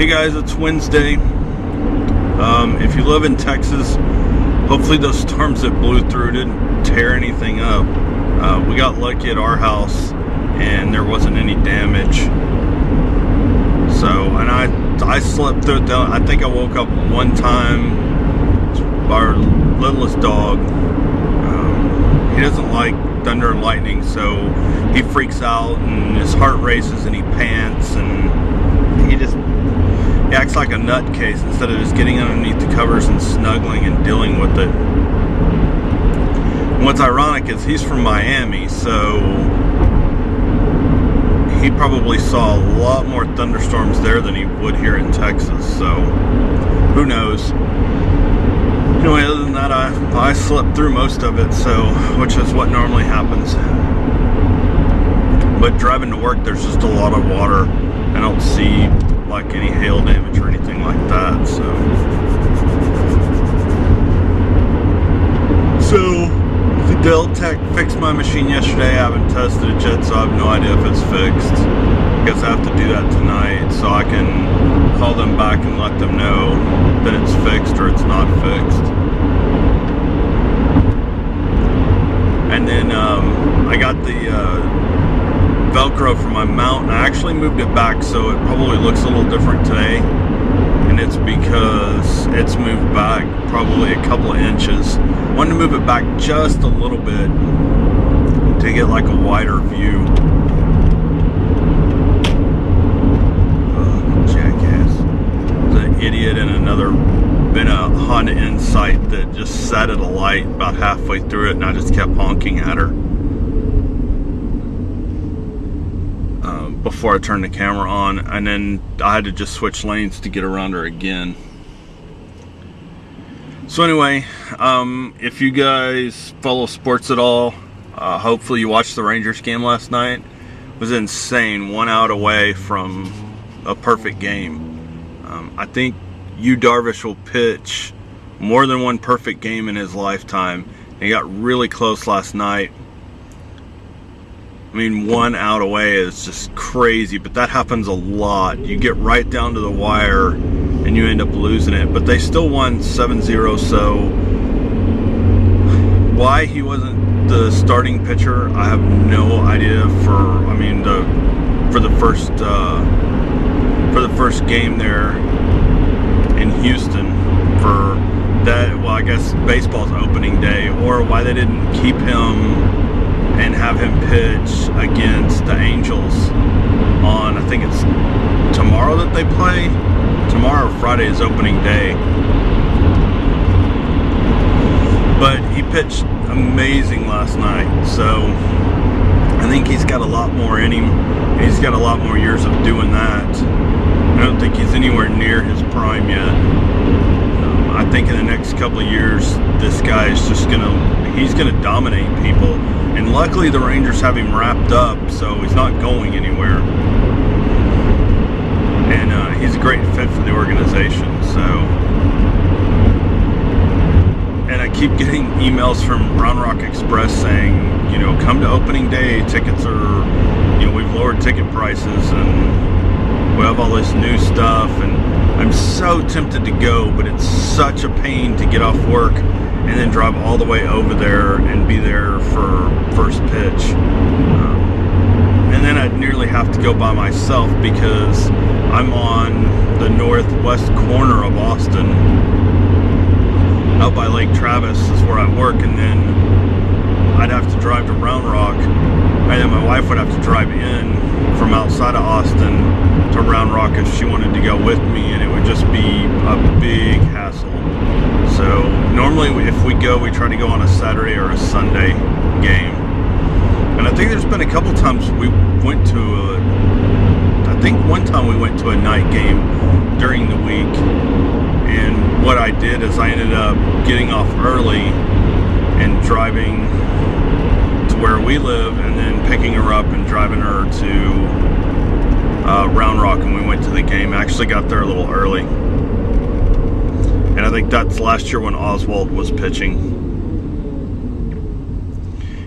Hey guys, it's Wednesday. If you live in Texas, hopefully those storms that blew through didn't tear anything up. We got lucky at our house and there wasn't any damage. So, and I slept through it. I think I woke up one time. Our littlest dog, he doesn't like thunder and lightning, so he freaks out and his heart races and he pants and he acts like a nutcase instead of just getting underneath the covers and snuggling and dealing with it. And what's ironic is he's from Miami, so he probably saw a lot more thunderstorms there than he would here in Texas, so who knows. Anyway, other than that, I slept through most of it, so, which is what normally happens. But driving to work, there's just a lot of water. I don't see like any hail damage or anything like that, so the Dell Tech fixed my machine yesterday. I haven't tested it yet, so I have no idea if it's fixed. I guess I have to do that tonight so I can call them back and let them know that it's fixed or it's not fixed. And then I got the Velcro for my mount, and I actually moved it back, so it probably looks a little different today, and it's because it's moved back probably a couple of inches. I wanted to move it back just a little bit to get like a wider view. Idiot and another been a Honda Insight that just sat at a light about halfway through it, and I just kept honking at her before I turned the camera on, and then I had to just switch lanes to get around her again. So anyway, if you guys follow sports at all, hopefully you watched the Rangers game last night. It was insane, 1 out away from a perfect game. I think Yu Darvish will pitch more than one perfect game in his lifetime. He got really close last night. I mean, 1 out away is just crazy, but that happens a lot. You get right down to the wire and you end up losing it, but they still won 7-0, so why he wasn't the starting pitcher, I have no idea. For the first game there in Houston for that, well, I guess baseball's opening day, or why they didn't keep him and have him pitch against the Angels on, I think it's tomorrow that they play. Tomorrow or Friday is opening day. But he pitched amazing last night, so I think he's got a lot more in him. He's got a lot more years of doing that. I don't think he's anywhere near his prime yet. I think in the next couple of years, this guy is just he's gonna dominate people. And luckily the Rangers have him wrapped up, so he's not going anywhere. And he's a great fit for the organization, so. And I keep getting emails from Round Rock Express saying, you know, come to opening day, tickets are, you know, we've lowered ticket prices and we have all this new stuff, and I'm so tempted to go, but it's such a pain to get off work and then drive all the way over there and be there for first pitch. And then I'd nearly have to go by myself because I'm on the northwest corner of Austin, out by Lake Travis is where I work, and then I'd have to drive to Round Rock, and then my wife would have to drive in from outside of Austin to Round Rock if she wanted to go with me, and it would just be a big hassle. So normally if we go, we try to go on a Saturday or a Sunday game. And I think there's been a couple times we went to I think one time we went to a night game during the week, and what I did is I ended up getting off early and driving to where we live, and then picking her up and driving her to Round Rock, and we went to the game. I actually got there a little early, and I think that's last year when Oswald was pitching.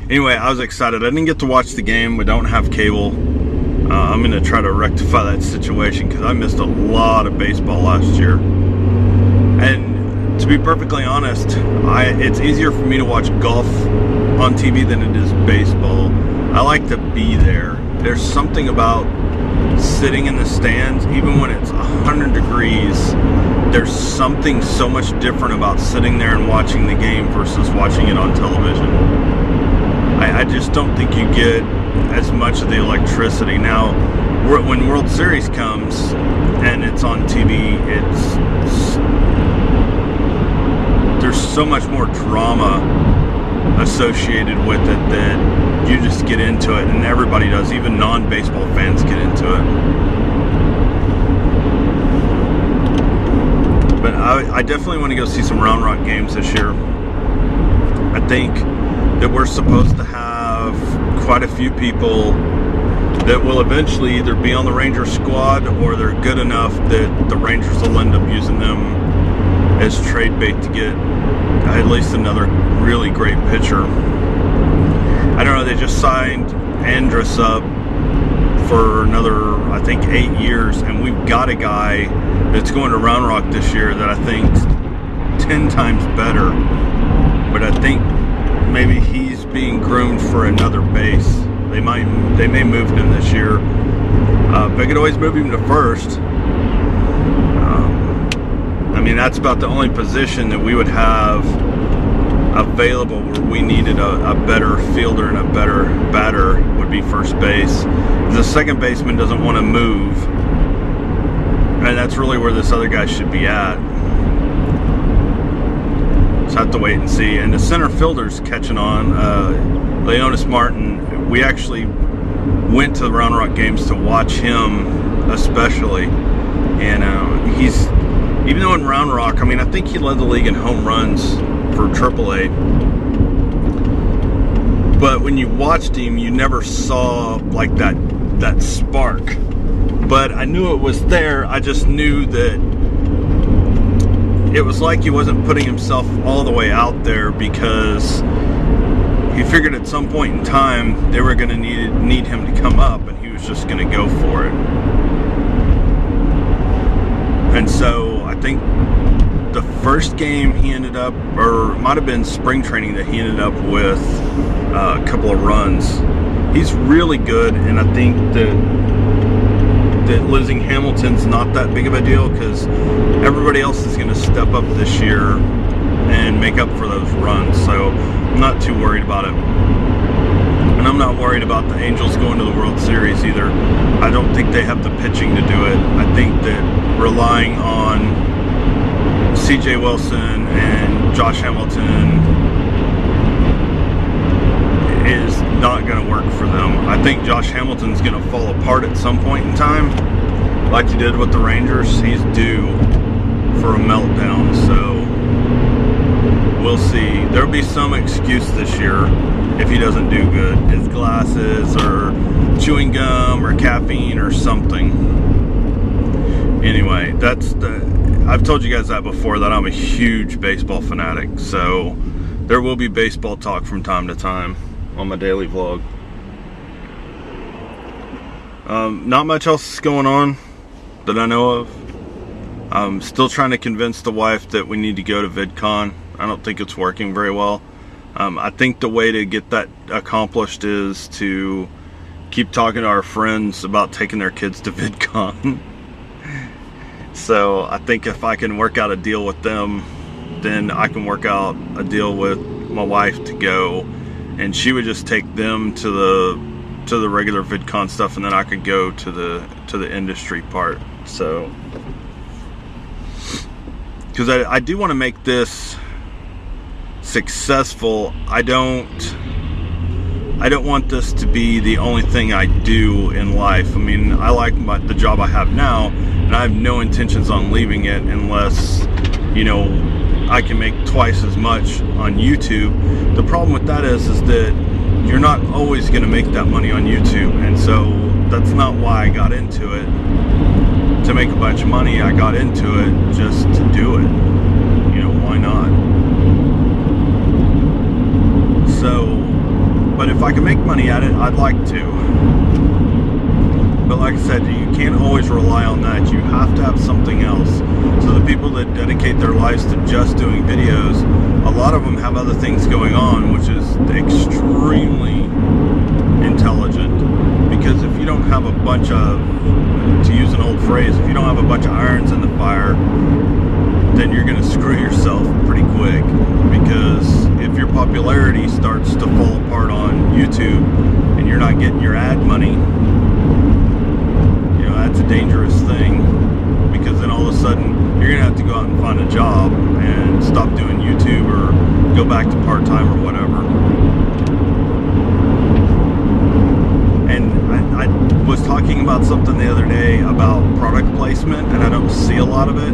Anyway, I was excited. I didn't get to watch the game. We don't have cable, I'm going to try to rectify that situation because I missed a lot of baseball last year. And to be perfectly honest, it's easier for me to watch golf on TV than it is baseball. I like to be there. There's something about sitting in the stands, even when it's 100 degrees, there's something so much different about sitting there and watching the game versus watching it on television. I just don't think you get as much of the electricity. Now, when World Series comes and it's on TV, there's so much more drama associated with it that you just get into it, and everybody does. Even non-baseball fans get into it. But I definitely want to go see some Round Rock games this year. I think that we're supposed to have quite a few people that will eventually either be on the Ranger squad or they're good enough that the Rangers will end up using them as trade bait to get at least another really great pitcher. I don't know, they just signed Andrus up for another, I think, 8 years, and we've got a guy that's going to Round Rock this year that I think's 10 times better. But I think maybe he's being groomed for another base. They may move him this year. They could always move him to first. I mean, that's about the only position that we would have available where we needed a better fielder and a better batter would be first base. The second baseman doesn't want to move, and that's really where this other guy should be at. So I have to wait and see. And the center fielder's catching on. Leonis Martin, we actually went to the Round Rock games to watch him especially, and he's, even though in Round Rock, I mean, I think he led the league in home runs for AAA. But when you watched him, you never saw like that spark. But I knew it was there. I just knew that it was like he wasn't putting himself all the way out there because he figured at some point in time they were going to need him to come up, and he was just going to go for it. And so I think the first game he ended up, or it might have been spring training, that he ended up with a couple of runs. He's really good, and I think that losing Hamilton's not that big of a deal because everybody else is going to step up this year and make up for those runs. So I'm not too worried about it. And I'm not worried about the Angels going to the World Series either. I don't think they have the pitching to do it. I think that relying on CJ Wilson and Josh Hamilton is not going to work for them. I think Josh Hamilton's going to fall apart at some point in time, like he did with the Rangers. He's due for a meltdown, so we'll see. There'll be some excuse this year if he doesn't do good. His glasses, or chewing gum, or caffeine, or something. Anyway, I've told you guys that before, that I'm a huge baseball fanatic, so there will be baseball talk from time to time on my daily vlog. Not much else is going on that I know of. I'm still trying to convince the wife that we need to go to VidCon. I don't think it's working very well. I think the way to get that accomplished is to keep talking to our friends about taking their kids to VidCon. So I think if I can work out a deal with them, then I can work out a deal with my wife to go, and she would just take them to the regular VidCon stuff, and then I could go to the industry part. So, because I do want to make this successful. I don't want this to be the only thing I do in life. I mean, I like the job I have now, and I have no intentions on leaving it unless, you know, I can make twice as much on YouTube. The problem with that is that you're not always going to make that money on YouTube, and so that's not why I got into it, to make a bunch of money. I got into it just to do it. You know, why not? So, but if I can make money at it, I'd like to. But like I said, you can't always rely on that. You have to have something else. So the people that dedicate their lives to just doing videos, a lot of them have other things going on, which is extremely intelligent. Because if you don't have a bunch of, to use an old phrase, if you don't have a bunch of irons in the fire, then you're going to screw yourself pretty quick. Because if your popularity starts to fall apart on YouTube and you're not getting your ad money, that's a dangerous thing, because then all of a sudden you're gonna have to go out and find a job and stop doing YouTube or go back to part-time or whatever. And I was talking about something the other day about product placement, and I don't see a lot of it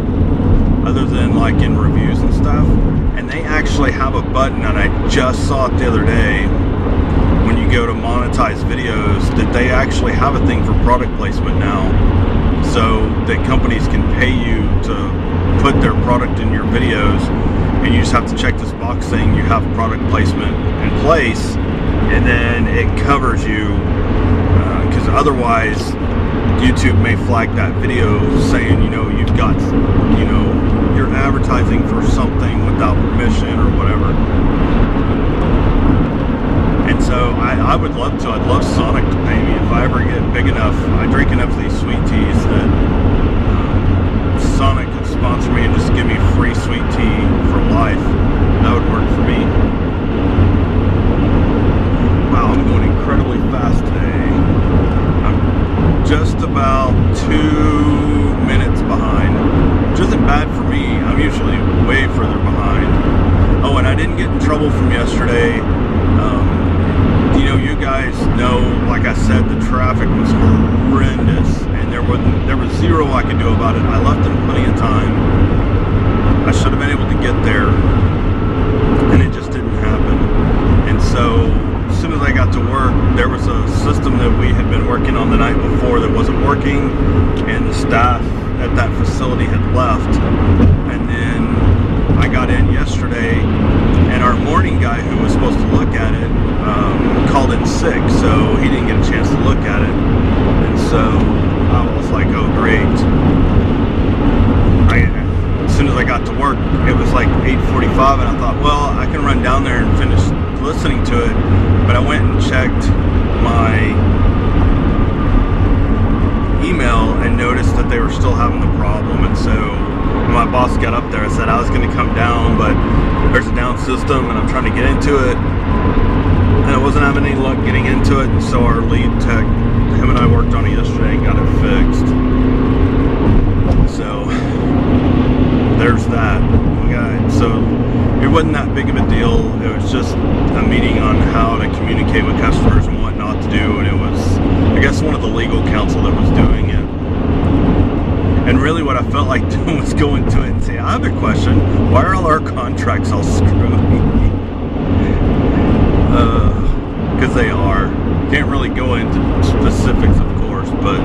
other than like in reviews and stuff. And they actually have a button, and I just saw it the other day, when you go to monetize videos, that they actually have a thing for product placement now, so that companies can pay you to put their product in your videos, and you just have to check this box saying you have product placement in place, and then it covers you, because otherwise YouTube may flag that video saying, you've got, you're advertising for something without permission or whatever. And so I would love to. I'd love Sonic to pay me if I ever get big enough. I drink enough of these sweet teas that Sonic could sponsor me and just give me free sweet tea for life. That would work for me. Wow, I'm going incredibly fast today. I'm just about 2 minutes behind, which isn't bad for me. I'm usually way further behind. Oh, and I didn't get in trouble from yesterday. You guys know, like I said, the traffic was horrendous, and there was zero I could do about it. I left in plenty of time. I should have been able to get there, and it just didn't happen. And so as soon as I got to work, there was a system that we had been working on the night before that wasn't working, and the staff at that facility had left. And then I got in yesterday, and our morning guy who was supposed to look at it called in sick, so he didn't get a chance to look at it. And so I was like, oh great. As soon as I got to work, it was like 8:45, and I thought, well, I can run down there and finish listening to it. But I went and checked my email and noticed that they were still having the problem. And so when my boss got up there, I said I was going to come down, but there's a down system and I'm trying to get into it, and I wasn't having any luck getting into it. And so our lead tech, him and I worked on it yesterday and got it fixed. So there's that. So it wasn't that big of a deal. It was just a meeting on how to communicate with customers and what not to do, and it was, I guess, one of the legal counsel that was doing it. And really what I felt like doing was going to it and say, I have a question. Why are all our contracts all screwy? Because they are. Can't really go into specifics, of course, but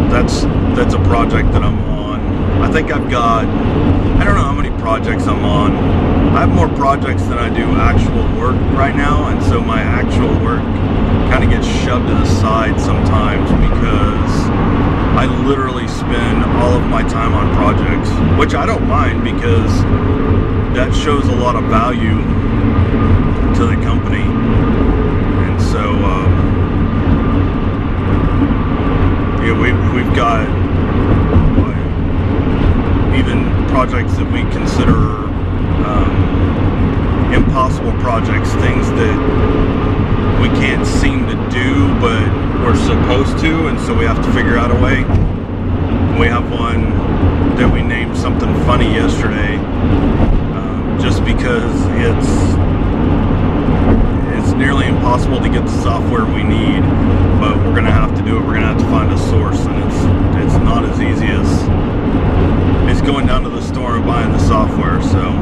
that's a project that I'm on. I think I've got, I don't know how many projects I'm on. I have more projects than I do actual work right now, and so my actual work kind of gets shoved to the side sometimes, because I literally spend all of my time on projects, which I don't mind, because that shows a lot of value to the company. And so we've got even projects that we consider impossible projects, things that we can't seem to do but we're supposed to, and so we have to figure out a way. We have one that we named something funny yesterday, just because it's nearly impossible to get the software we need, but we're gonna have to do it. We're gonna have to find a source, and it's not as easy as going down to the store and buying the software. So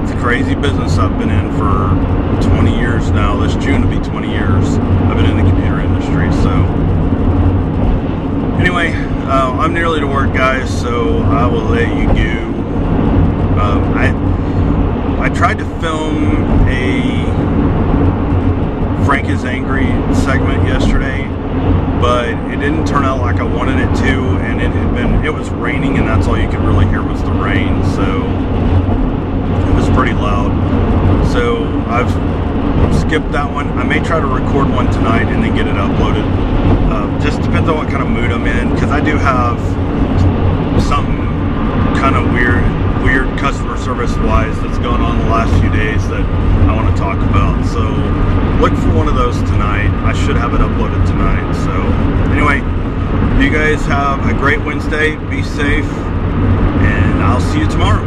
it's a crazy business I've been in for 20 years now. This June will be 20 years I've been in the computer industry. So anyway, I'm nearly to work, guys, so I will let you go. I tried to film a Frank is Angry segment yesterday, but it didn't turn out like I wanted it to, and it was raining, and that's all you could really hear was the rain, so it was pretty loud. So I've skipped that one. I may try to record one tonight and then get it uploaded. Just depends on what kind of mood I'm in, because I do have something kind of weird customer service wise that's going on the last few days that I want to talk about. So look for one of those tonight. I should have it uploaded tonight. So anyway, you guys have a great Wednesday. Be safe, and I'll see you tomorrow.